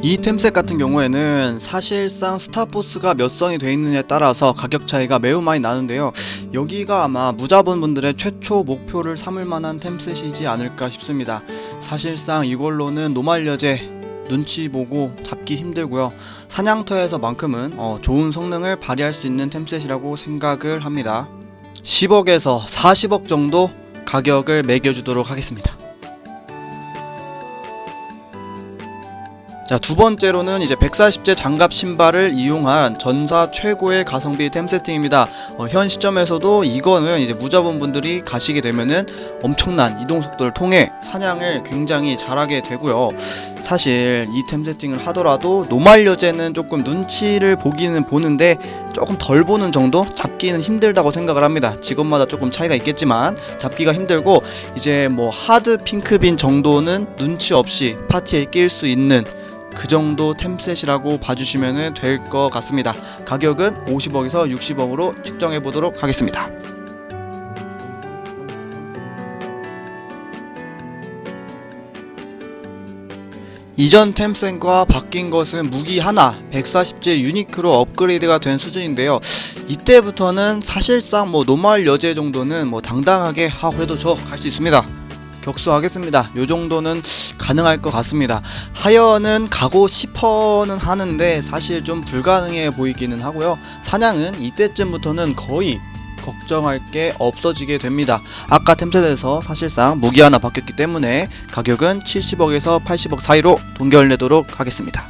이 템셋 같은 경우에는 사실상 스타포스가 몇 선이 되어 있느냐에 따라서 가격 차이가 매우 많이 나는데요. 여기가 아마 무자본분들의 최초 목표를 삼을 만한 템셋이지 않을까 싶습니다. 사실상 이걸로는 노말여제 눈치 보고 잡기 힘들고요. 사냥터에서만큼은 좋은 성능을 발휘할 수 있는 템셋이라고 생각을 합니다. 10억에서 40억 정도 가격을 매겨주도록 하겠습니다. 자, 두 번째로는 이제 140제 장갑 신발을 이용한 전사 최고의 가성비 템 세팅입니다. 현 시점에서도 이거는 이제 무자본분들이 가시게 되면은 엄청난 이동 속도를 통해 사냥을 굉장히 잘하게 되고요. 사실 이 템 세팅을 하더라도 노말여제는 조금 눈치를 보기는 보는데 조금 덜 보는 정도? 잡기는 힘들다고 생각을 합니다. 직업마다 조금 차이가 있겠지만 잡기가 힘들고, 이제 뭐 하드 핑크빈 정도는 눈치 없이 파티에 낄 수 있는 그 정도 템셋이라고 봐주시면 될 것 같습니다. 가격은 50억에서 60억으로 측정해 보도록 하겠습니다. 이전 템셋과 바뀐 것은 무기 하나 140제 유니크로 업그레이드가 된 수준인데요. 이때부터는 사실상 뭐 노말 여제 정도는 뭐 당당하게 그래도 저 갈 수 있습니다, 격수하겠습니다, 요 정도는 가능할 것 같습니다. 하여는 가고 싶어는 하는데 사실 좀 불가능해 보이기는 하고요. 사냥은 이때쯤부터는 거의 걱정할 게 없어지게 됩니다. 아까 템셋에서 사실상 무기 하나 바뀌었기 때문에 가격은 70억에서 80억 사이로 동결내도록 하겠습니다.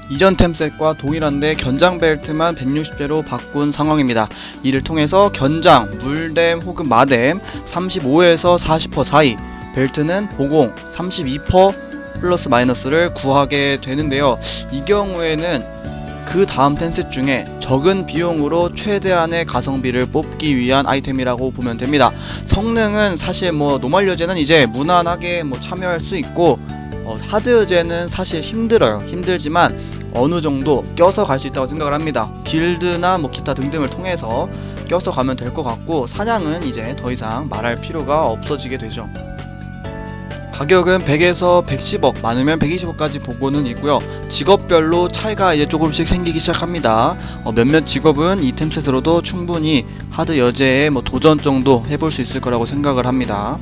이전 템셋과 동일한데 견장 벨트만 160제로 바꾼 상황입니다. 이를 통해서 견장, 물댐 혹은 마댐 35에서 40% 사이, 벨트는 보공 32% 플러스 마이너스를 구하게 되는데요. 이 경우에는 그 다음 템셋 중에 적은 비용으로 최대한의 가성비를 뽑기 위한 아이템이라고 보면 됩니다. 성능은 사실 뭐 노말여제는 이제 무난하게 참여할 수 있고, 하드여제는 사실 힘들지만 어느 정도 껴서 갈 수 있다고 생각을 합니다. 길드나 기타 등등을 통해서 껴서 가면 될 것 같고, 사냥은 이제 더 이상 말할 필요가 없어지게 되죠. 가격은 100에서 110억, 많으면 120억까지 보고는 있고요. 직업별로 차이가 이제 조금씩 생기기 시작합니다. 몇몇 직업은 이 템셋으로도 충분히 하드 여제에 도전 정도 해볼 수 있을 거라고 생각을 합니다.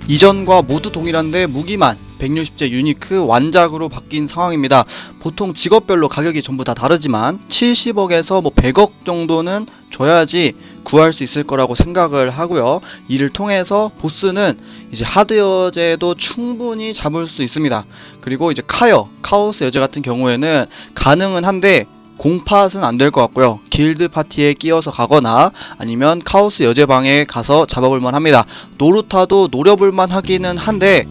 이전과 모두 동일한데 무기만 160제 유니크 완작으로 바뀐 상황입니다. 보통 직업별로 가격이 전부 다 다르지만 70억에서 100억 정도는 줘야지 구할 수 있을 거라고 생각을 하고요. 이를 통해서 보스는 이제 하드 여제도 충분히 잡을 수 있습니다. 그리고 이제 카오스 여제 같은 경우에는 가능은 한데 공팟은 안 될 것 같고요. 길드 파티에 끼어서 가거나 아니면 카오스 여제방에 가서 잡아볼만 합니다. 노루타도 노려볼만 하기는 한데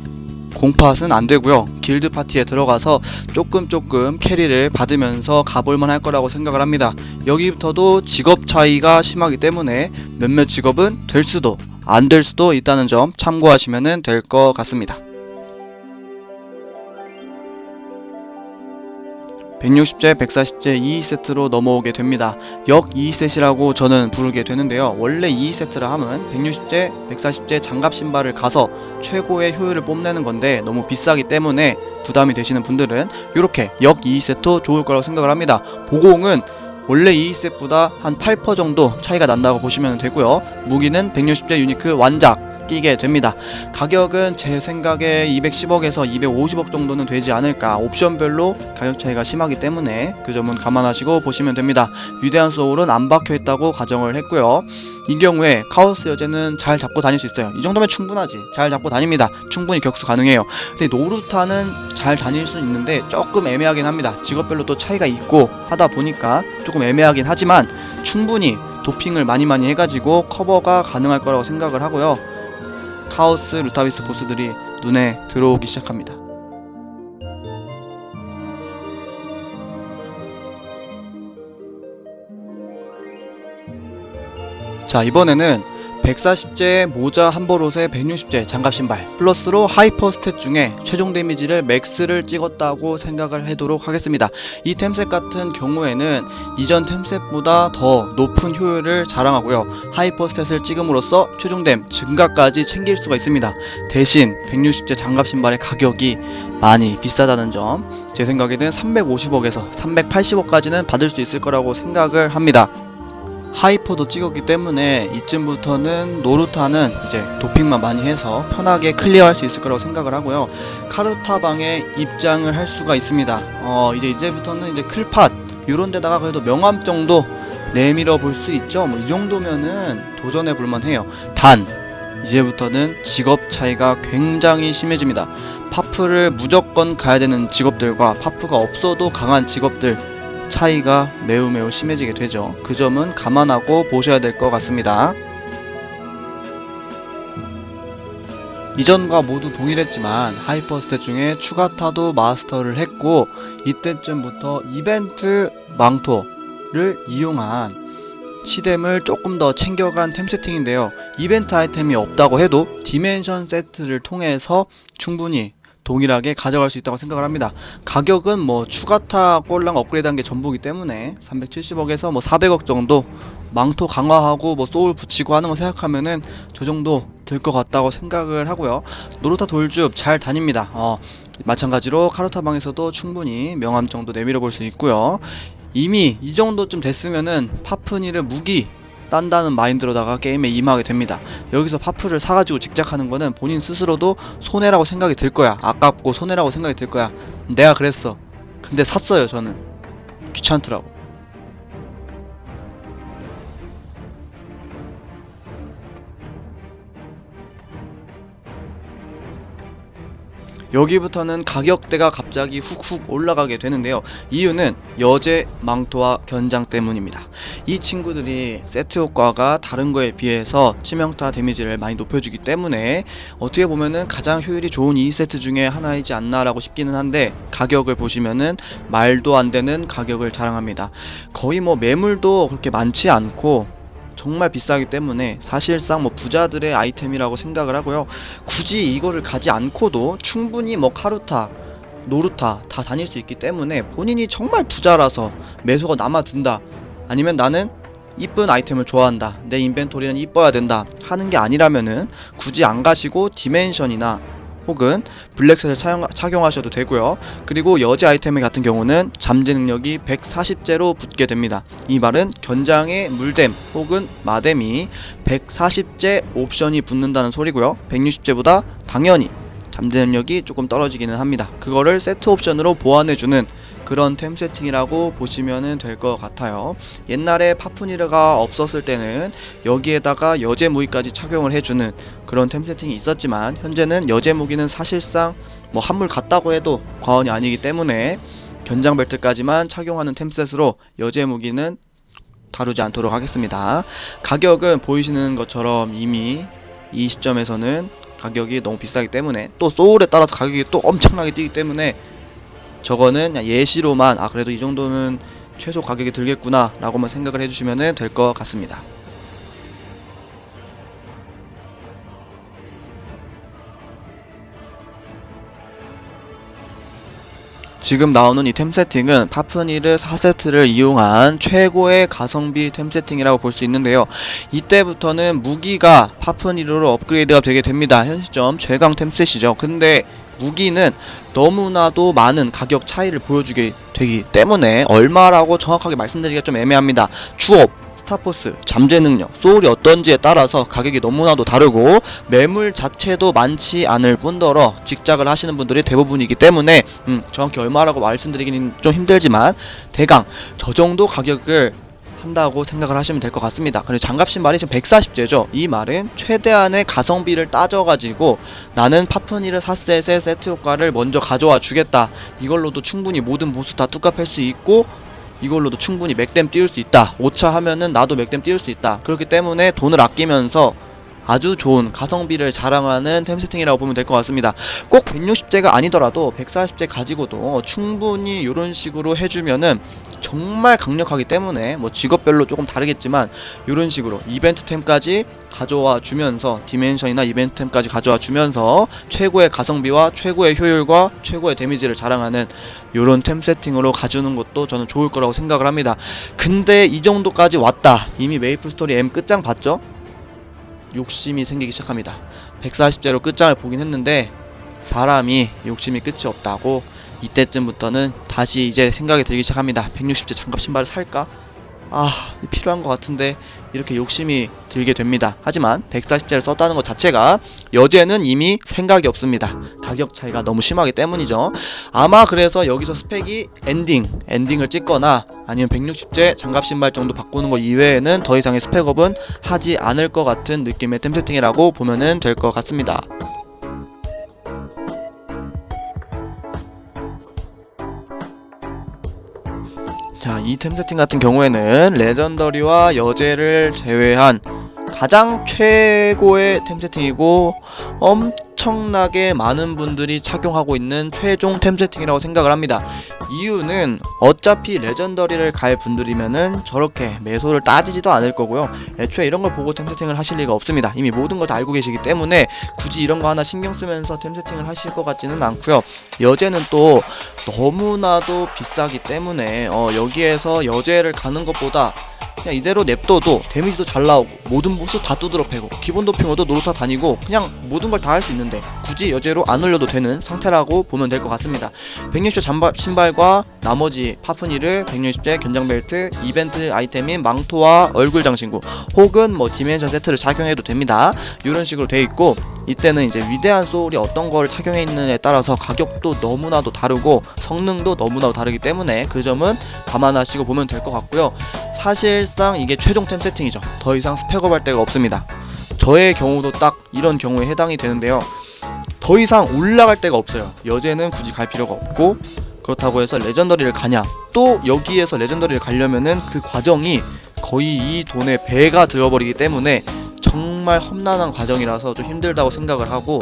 공팟은 안 되고요. 길드 파티에 들어가서 조금 캐리를 받으면서 가볼만 할 거라고 생각을 합니다. 여기부터도 직업 차이가 심하기 때문에 몇몇 직업은 될 수도 안 될 수도 있다는 점 참고하시면 될 것 같습니다. 160제, 140제 2세트로 넘어오게 됩니다. 역 2세트라고 저는 부르게 되는데요. 원래 2세트라 하면 160제, 140제 장갑 신발을 가서 최고의 효율을 뽐내는 건데 너무 비싸기 때문에 부담이 되시는 분들은 이렇게 역 2세트 좋을 거라고 생각을 합니다. 보공은 원래 2세트보다 한 8% 정도 차이가 난다고 보시면 되고요. 무기는 160제 유니크 완작 끼게 됩니다. 가격은 제 생각에 210억에서 250억 정도는 되지 않을까. 옵션별로 가격 차이가 심하기 때문에 그 점은 감안하시고 보시면 됩니다. 위대한 소울은 안 박혀있다고 가정을 했고요. 이 경우에 카오스 여제는 잘 잡고 다닐 수 있어요. 이 정도면 충분하지. 잘 잡고 다닙니다. 충분히 격수 가능해요. 근데 노루타는 잘 다닐 수 있는데 조금 애매하긴 합니다. 직업별로 또 차이가 있고 하다 보니까 조금 애매하긴 하지만 충분히 도핑을 많이 해가지고 커버가 가능할 거라고 생각을 하고요. 카오스 루타비스 보스들이 눈에 들어오기 시작합니다. 자, 이번에는 140제 모자 한벌옷에 160제 장갑 신발 플러스로 하이퍼 스탯 중에 최종 데미지를 맥스를 찍었다고 생각을 하도록 하겠습니다. 이 템셋 같은 경우에는 이전 템셋보다 더 높은 효율을 자랑하고요. 하이퍼 스탯을 찍음으로써 최종 댐 증가까지 챙길 수가 있습니다. 대신 160제 장갑 신발의 가격이 많이 비싸다는 점, 제 생각에는 350억에서 380억까지는 받을 수 있을 거라고 생각을 합니다. 하이퍼도 찍었기 때문에 이쯤부터는 노루타는 이제 도핑만 많이 해서 편하게 클리어할 수 있을 거라고 생각을 하고요. 카르타방에 입장을 할 수가 있습니다. 이제부터는 이제 클팟 요런 데다가 그래도 명함 정도 내밀어 볼 수 있죠. 뭐 이 정도면은 도전해 볼 만해요. 단 이제부터는 직업 차이가 굉장히 심해집니다. 파프를 무조건 가야 되는 직업들과 파프가 없어도 강한 직업들 차이가 매우 심해지게 되죠. 그 점은 감안하고 보셔야 될 것 같습니다. 이전과 모두 동일했지만 하이퍼 스탯 중에 추가타도 마스터를 했고, 이때쯤부터 이벤트 망토를 이용한 치뎀을 조금 더 챙겨간 템 세팅인데요. 이벤트 아이템이 없다고 해도 디멘션 세트를 통해서 충분히 동일하게 가져갈 수 있다고 생각을 합니다. 가격은 뭐 추가타 꼴랑 업그레이드한 게 전부기 때문에 370억에서 뭐 400억 정도 망토 강화하고 뭐 소울 붙이고 하는 거 생각하면은 저 정도 들 것 같다고 생각을 하고요. 노루타 돌줍 잘 다닙니다. 마찬가지로 카르타방에서도 충분히 명함 정도 내밀어 볼 수 있고요. 이미 이 정도쯤 됐으면은 파프니를 무기 딴다는 마인드로다가 게임에 임하게 됩니다. 여기서 파프를 사가지고 직작하는 거는 본인 스스로도 손해라고 생각이 들 거야. 아깝고 손해라고 생각이 들 거야. 내가 그랬어. 근데 샀어요. 저는 귀찮더라고. 여기부터는 가격대가 갑자기 훅훅 올라가게 되는데요. 이유는 여제 망토와 견장 때문입니다. 이 친구들이 세트 효과가 다른 거에 비해서 치명타 데미지를 많이 높여주기 때문에 어떻게 보면은 가장 효율이 좋은 2세트 중에 하나이지 않나라고 싶기는 한데, 가격을 보시면은 말도 안 되는 가격을 자랑합니다. 거의 뭐 매물도 그렇게 많지 않고 정말 비싸기 때문에 사실상 뭐 부자들의 아이템이라고 생각을 하고요. 굳이 이거를 가지 않고도 충분히 뭐 카루타, 노루타 다 다닐 수 있기 때문에 본인이 정말 부자라서 매소가 남아든다, 아니면 나는 이쁜 아이템을 좋아한다, 내 인벤토리는 이뻐야 된다 하는 게 아니라면은 굳이 안 가시고 디멘션이나 혹은 블랙셋을 착용하셔도 되고요. 그리고 여제 아이템 같은 경우는 잠재 능력이 140제로 붙게 됩니다. 이 말은 견장의 물댐 혹은 마댐이 140제 옵션이 붙는다는 소리고요. 160제보다 당연히 잠재 능력이 조금 떨어지기는 합니다. 그거를 세트 옵션으로 보완해주는 그런 템 세팅이라고 보시면 될 것 같아요. 옛날에 파프니르가 없었을 때는 여기에다가 여제 무기까지 착용을 해주는 그런 템 세팅이 있었지만, 현재는 여제 무기는 사실상 뭐 한물 같다고 해도 과언이 아니기 때문에 견장 벨트까지만 착용하는 템셋으로 여제 무기는 다루지 않도록 하겠습니다. 가격은 보이시는 것처럼 이미 이 시점에서는 가격이 너무 비싸기 때문에, 또 소울에 따라서 가격이 또 엄청나게 뛰기 때문에 저거는 그냥 예시로만 그래도 이 정도는 최소 가격이 들겠구나 라고만 생각을 해주시면 될 것 같습니다. 지금 나오는 이 템 세팅은 파프니르 4세트를 이용한 최고의 가성비 템 세팅이라고 볼 수 있는데요. 이때부터는 무기가 파프니르로 업그레이드가 되게 됩니다. 현 시점 최강 템셋이죠. 근데 무기는 너무나도 많은 가격 차이를 보여주게 되기 때문에 얼마라고 정확하게 말씀드리기가 좀 애매합니다. 주업, 스타포스, 잠재 능력, 소울이 어떤지에 따라서 가격이 너무나도 다르고 매물 자체도 많지 않을 뿐더러 직작을 하시는 분들이 대부분이기 때문에 정확히 얼마라고 말씀드리기는 좀 힘들지만 대강 저 정도 가격을 한다고 생각을 하시면 될 것 같습니다. 그리고 장갑 신발이 지금 140제죠. 이 말은 최대한의 가성비를 따져가지고 나는 파프니르 4셋의 세트 효과를 먼저 가져와 주겠다, 이걸로도 충분히 모든 보스 다 뚜까 팰 수 있고 이걸로도 충분히 맥댐 띄울 수 있다, 5차 하면은 나도 맥댐 띄울 수 있다, 그렇기 때문에 돈을 아끼면서 아주 좋은 가성비를 자랑하는 템 세팅이라고 보면 될 것 같습니다. 꼭 160제가 아니더라도 140제 가지고도 충분히 이런 식으로 해주면은 정말 강력하기 때문에 뭐 직업별로 조금 다르겠지만 이런 식으로 이벤트템까지 가져와 주면서 디멘션이나 이벤트템까지 가져와 주면서 최고의 가성비와 최고의 효율과 최고의 데미지를 자랑하는 요런 템 세팅으로 가주는 것도 저는 좋을 거라고 생각을 합니다. 근데 이 정도까지 왔다. 이미 메이플 스토리 M 끝장 봤죠? 욕심이 생기기 시작합니다. 140제로 끝장을 보긴 했는데 사람이 욕심이 끝이 없다고 이때쯤부터는 다시 이제 생각이 들기 시작합니다. 160제 장갑 신발을 살까? 필요한 것 같은데 이렇게 욕심이 들게 됩니다. 하지만 140제를 썼다는 것 자체가 여제는 이미 생각이 없습니다. 가격 차이가 너무 심하기 때문이죠. 아마 그래서 여기서 스펙이 엔딩을 찍거나 아니면 160제 장갑 신발 정도 바꾸는 거 이외에는 더 이상의 스펙업은 하지 않을 것 같은 느낌의 템 세팅이라고 보면은 될 것 같습니다. 자, 이 템 세팅 같은 경우에는 레전더리와 여제를 제외한 가장 최고의 템 세팅이고 엄청나게 많은 분들이 착용하고 있는 최종 템 세팅이라고 생각을 합니다. 이유는 어차피 레전더리를 갈 분들이면은 저렇게 매소를 따지지도 않을 거고요. 애초에 이런 걸 보고 템 세팅을 하실 리가 없습니다. 이미 모든 걸 다 알고 계시기 때문에 굳이 이런 거 하나 신경 쓰면서 템 세팅을 하실 것 같지는 않고요. 여제는 또 너무나도 비싸기 때문에 여기에서 여제를 가는 것보다 그냥 이대로 냅둬도 데미지도 잘 나오고 모든 보스 다 두드러 패고 기본 도핑어도 노루타 다니고 그냥 모든 걸 다 할 수 있는데 굳이 여제로 안 올려도 되는 상태라고 보면 될 것 같습니다. 160제 잠바 신발과 나머지 파프니를 160제 견장벨트, 이벤트 아이템인 망토와 얼굴 장신구 혹은 뭐 디멘션 세트를 착용해도 됩니다. 이런 식으로 돼 있고 이때는 이제 위대한 소울이 어떤 거를 착용해 있느냐에 따라서 가격도 너무나도 다르고 성능도 너무나도 다르기 때문에 그 점은 감안하시고 보면 될 것 같고요. 사실상 이게 최종 템 세팅이죠. 더 이상 스펙업 할 데가 없습니다. 저의 경우도 딱 이런 경우에 해당이 되는데요. 더 이상 올라갈 데가 없어요. 여제는 굳이 갈 필요가 없고 그렇다고 해서 레전더리를 가냐, 또 여기에서 레전더리를 가려면은 그 과정이 거의 이 돈의 배가 들어버리기 때문에 정말 험난한 과정이라서 좀 힘들다고 생각을 하고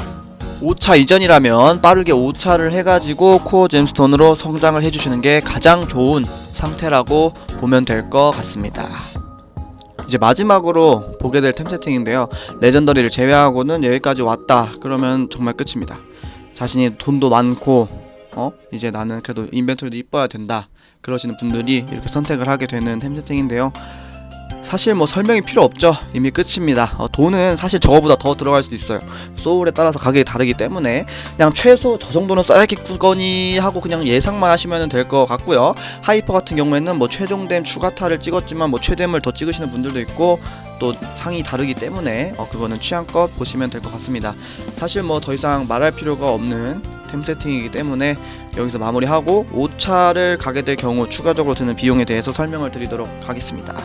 5차 이전이라면 빠르게 5차를 해가지고 코어 잼스톤으로 성장을 해주시는 게 가장 좋은 상태라고 보면 될 것 같습니다. 이제 마지막으로 보게 될 템 세팅인데요. 레전더리를 제외하고는 여기까지 왔다 그러면 정말 끝입니다. 자신이 돈도 많고 이제 나는 그래도 인벤토리도 이뻐야 된다 그러시는 분들이 이렇게 선택을 하게 되는 템 세팅인데요. 사실 뭐 설명이 필요 없죠. 이미 끝입니다. 돈은 사실 저거보다 더 들어갈 수도 있어요. 소울에 따라서 가격이 다르기 때문에 그냥 최소 저 정도는 써야겠거니 하고 그냥 예상만 하시면 될 것 같고요. 하이퍼 같은 경우에는 뭐 최종댐 추가타를 찍었지만 뭐 최댐을 더 찍으시는 분들도 있고 또 상이 다르기 때문에 그거는 취향껏 보시면 될 것 같습니다. 사실 뭐 더 이상 말할 필요가 없는 템 세팅이기 때문에 여기서 마무리하고 5차를 가게 될 경우 추가적으로 드는 비용에 대해서 설명을 드리도록 하겠습니다.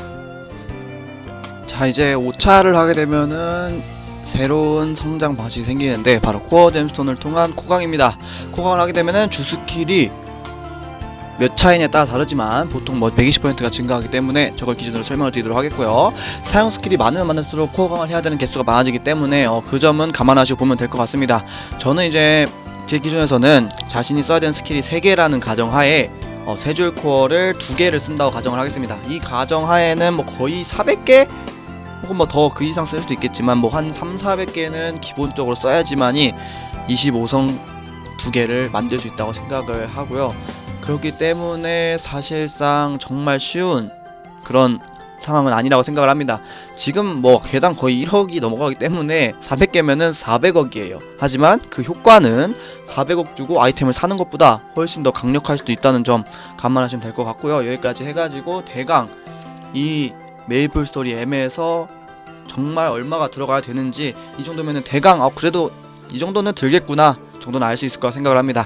자, 이제 5차를 하게 되면은 새로운 성장 방식이 생기는데 바로 코어 잼스톤을 통한 코강입니다. 코강을 하게 되면은 주 스킬이 몇 차이냐에 따라 다르지만 보통 뭐 120%가 증가하기 때문에 저걸 기준으로 설명을 드리도록 하겠고요. 사용 스킬이 많으면 많을수록 코어 강을 해야 되는 개수가 많아지기 때문에 그 점은 감안하시고 보면 될 것 같습니다. 저는 이제 제 기준에서는 자신이 써야 되는 스킬이 3개라는 가정하에 3줄 코어를 2개를 쓴다고 가정을 하겠습니다. 이 가정하에는 뭐 거의 400개 혹은 뭐 더 그 이상 쓸 수도 있겠지만 뭐 한 3,400개는 기본적으로 써야지만이 25성 2개를 만들 수 있다고 생각을 하고요. 그렇기 때문에 사실상 정말 쉬운 그런 상황은 아니라고 생각을 합니다. 지금 뭐 개당 거의 1억이 넘어가기 때문에 400개면은 400억이에요. 하지만 그 효과는 400억 주고 아이템을 사는 것보다 훨씬 더 강력할 수도 있다는 점 감안하시면 될 것 같고요. 여기까지 해가지고 대강 이 메이플 스토리 M에서 정말 얼마가 들어가야 되는지 이 정도면은 대강 그래도 이 정도는 들겠구나 정도는 알 수 있을 거라 생각을 합니다.